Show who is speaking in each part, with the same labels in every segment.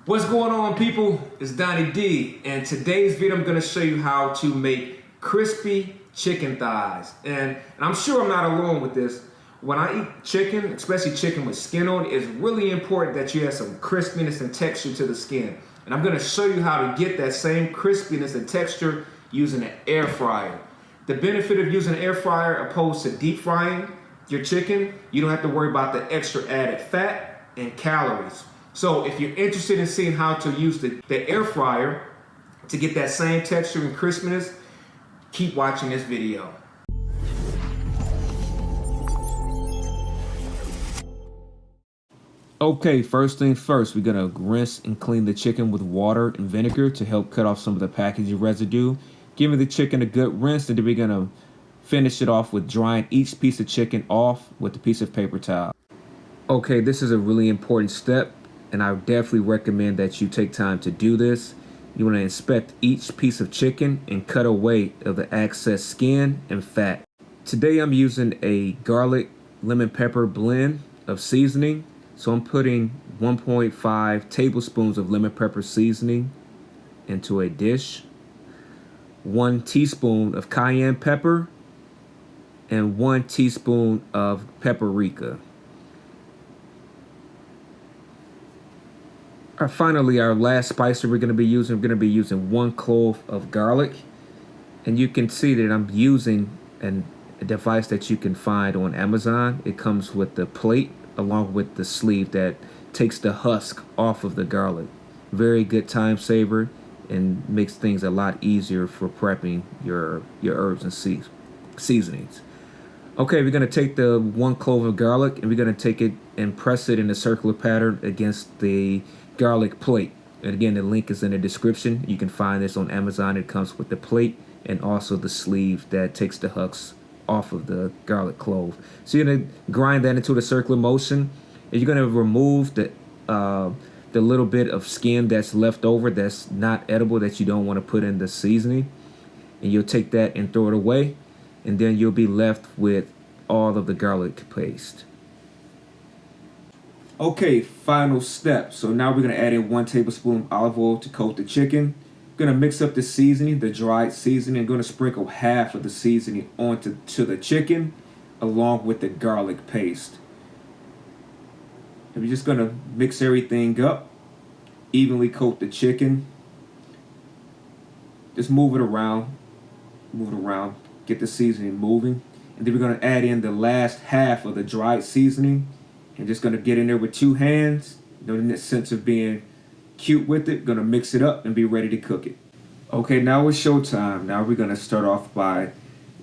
Speaker 1: What's going on, people? It's Donnie D, and today's video I'm going to show you how to make crispy chicken thighs. And I'm sure I'm not alone with this. When I eat chicken, especially chicken with skin on, it's really important that you have some crispiness and texture to the skin. And I'm going to show you how to get that same crispiness and texture using an air fryer. The benefit of using an air fryer opposed to deep frying your chicken, you don't have to worry about the extra added fat and calories. So if you're interested in seeing how to use the air fryer to get that same texture and crispiness, keep watching this video. Okay, first thing first, we're gonna rinse and clean the chicken with water and vinegar to help cut off some of the packaging residue. Giving the chicken a good rinse, and then we're gonna finish it off with drying each piece of chicken off with a piece of paper towel. Okay, this is a really important step, and I definitely recommend that you take time to do this. You want to inspect each piece of chicken and cut away of the excess skin and fat. Today I'm using a garlic lemon pepper blend of seasoning. So I'm putting 1.5 tablespoons of lemon pepper seasoning into a dish, 1 teaspoon of cayenne pepper, and 1 teaspoon of paprika. Finally, our last spice that we're going to be using 1 clove of garlic. And you can see that I'm using a device that you can find on Amazon. It comes with the plate along with the sleeve that takes the husk off of the garlic. Very good time saver and makes things a lot easier for prepping your herbs and seasonings. Okay, we're going to take the 1 clove of garlic and we're going to take it and press it in a circular pattern against the garlic plate. And again, the link is in the description. You can find this on Amazon. It comes with the plate and also the sleeve that takes the husks off of the garlic clove. So you're going to grind that into the circular motion, and you're going to remove the little bit of skin that's left over that's not edible, that you don't want to put in the seasoning. And you'll take that and throw it away, and then you'll be left with all of the garlic paste. Okay, final step. So now we're going to add in 1 tablespoon of olive oil to coat the chicken. Going to mix up the seasoning, the dried seasoning. I'm going to sprinkle half of the seasoning onto the chicken along with the garlic paste. And we're just going to mix everything up, evenly coat the chicken. Just move it around, get the seasoning moving. And then we're going to add in the last half of the dried seasoning. And just going to get in there with 2 hands, in the sense of being cute with it. Going to mix it up and be ready to cook it. Okay, now it's showtime. Now we're going to start off by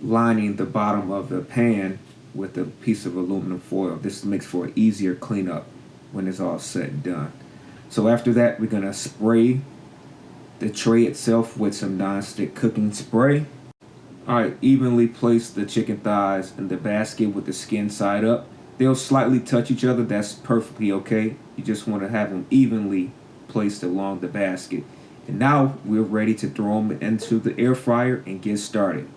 Speaker 1: lining the bottom of the pan with a piece of aluminum foil. This makes for an easier cleanup when it's all said and done. So after that, we're going to spray the tray itself with some nonstick cooking spray. Alright, evenly place the chicken thighs in the basket with the skin side up. They'll slightly touch each other. That's perfectly okay. You just want to have them evenly placed along the basket. And now we're ready to throw them into the air fryer and get started.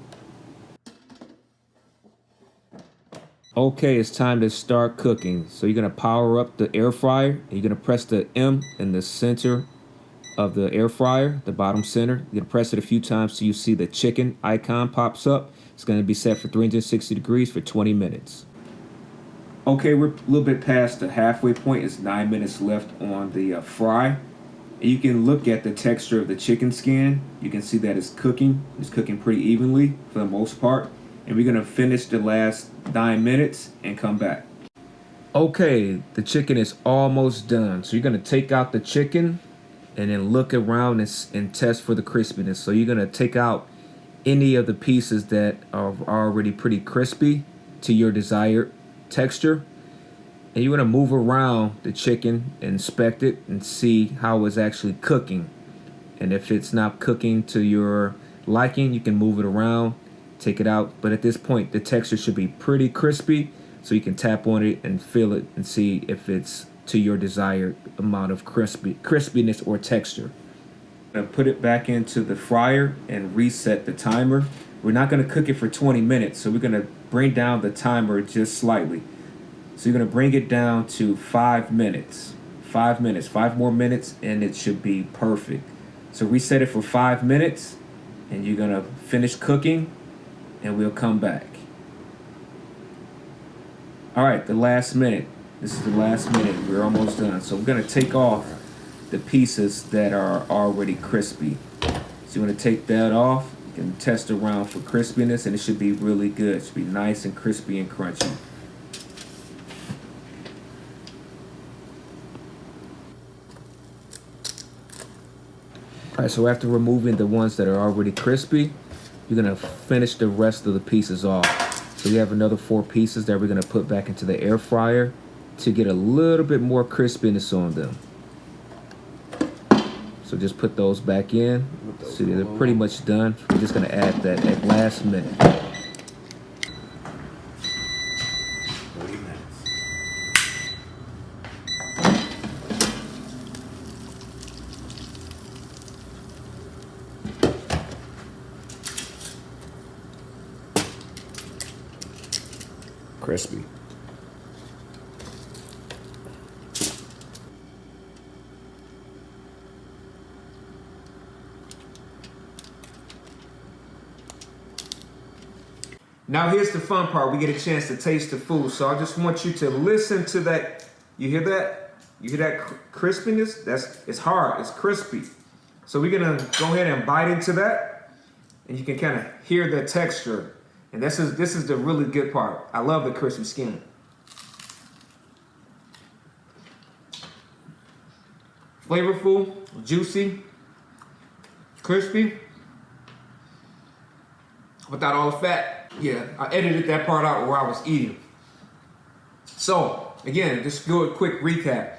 Speaker 1: Okay, it's time to start cooking. So you're going to power up the air fryer. And you're going to press the M in the center of the air fryer, the bottom center. You're going to press it a few times so you see the chicken icon pops up. It's going to be set for 360 degrees for 20 minutes. Okay, we're a little bit past the halfway point. It's 9 minutes left on the fry. And you can look at the texture of the chicken skin. You can see that it's cooking. It's cooking pretty evenly for the most part. And we're going to finish the last 9 minutes and come back. Okay, the chicken is almost done. So you're going to take out the chicken and then look around and test for the crispiness. So you're going to take out any of the pieces that are already pretty crispy to your desired texture, and you want to move around the chicken, inspect it, and see how it's actually cooking. And if it's not cooking to your liking, you can move it around, take it out. But at this point, the texture should be pretty crispy, so you can tap on it and feel it and see if it's to your desired amount of crispiness or texture. I'm going to put it back into the fryer and reset the timer. We're not going to cook it for 20 minutes, so we're going to bring down the timer just slightly. So you're going to bring it down to 5 minutes. 5 minutes. 5 more minutes and it should be perfect. So reset it for 5 minutes and you're gonna finish cooking and we'll come back. All right, the last minute. This is the last minute. We're almost done. So we're gonna take off the pieces that are already crispy. So you wanna take that off. You can test around for crispiness and it should be really good. It should be nice and crispy and crunchy. All right, so after removing the ones that are already crispy, you're gonna finish the rest of the pieces off. So we have another 4 pieces that we're gonna put back into the air fryer to get a little bit more crispiness on them. So just put those back in. See, they're pretty much done. We're just gonna add that at last minute.
Speaker 2: 30 minutes. Crispy.
Speaker 1: Now here's the fun part. We get a chance to taste the food. So I just want you to listen to that. You hear that? You hear that crispiness? It's hard, it's crispy. So we're gonna go ahead and bite into that and you can kind of hear the texture. And this is the really good part. I love the crispy skin. Flavorful, juicy, crispy, without all the fat. Yeah, I edited that part out where I was eating. So, again, just do a quick recap.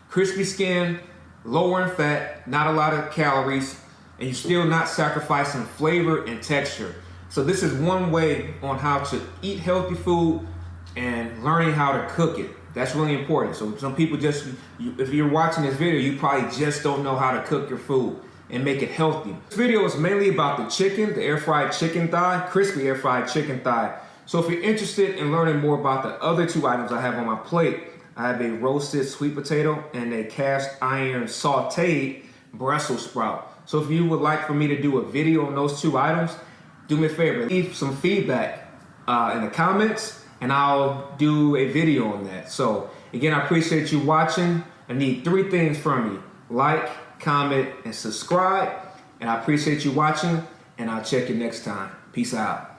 Speaker 1: Crispy skin, lower in fat, not a lot of calories, and you're still not sacrificing flavor and texture. So this is one way on how to eat healthy food and learning how to cook it. That's really important. So some people if you're watching this video, you probably just don't know how to cook your food and make it healthy. This video is mainly about the chicken, the air fried chicken thigh, crispy air fried chicken thigh. So if you're interested in learning more about the other 2 items I have on my plate, I have a roasted sweet potato and a cast iron sauteed Brussels sprout. So if you would like for me to do a video on those 2 items, do me a favor, leave some feedback in the comments and I'll do a video on that. So again, I appreciate you watching. I need 3 things from you. Like, comment, and subscribe. And I appreciate you watching and I'll check you next time. Peace out.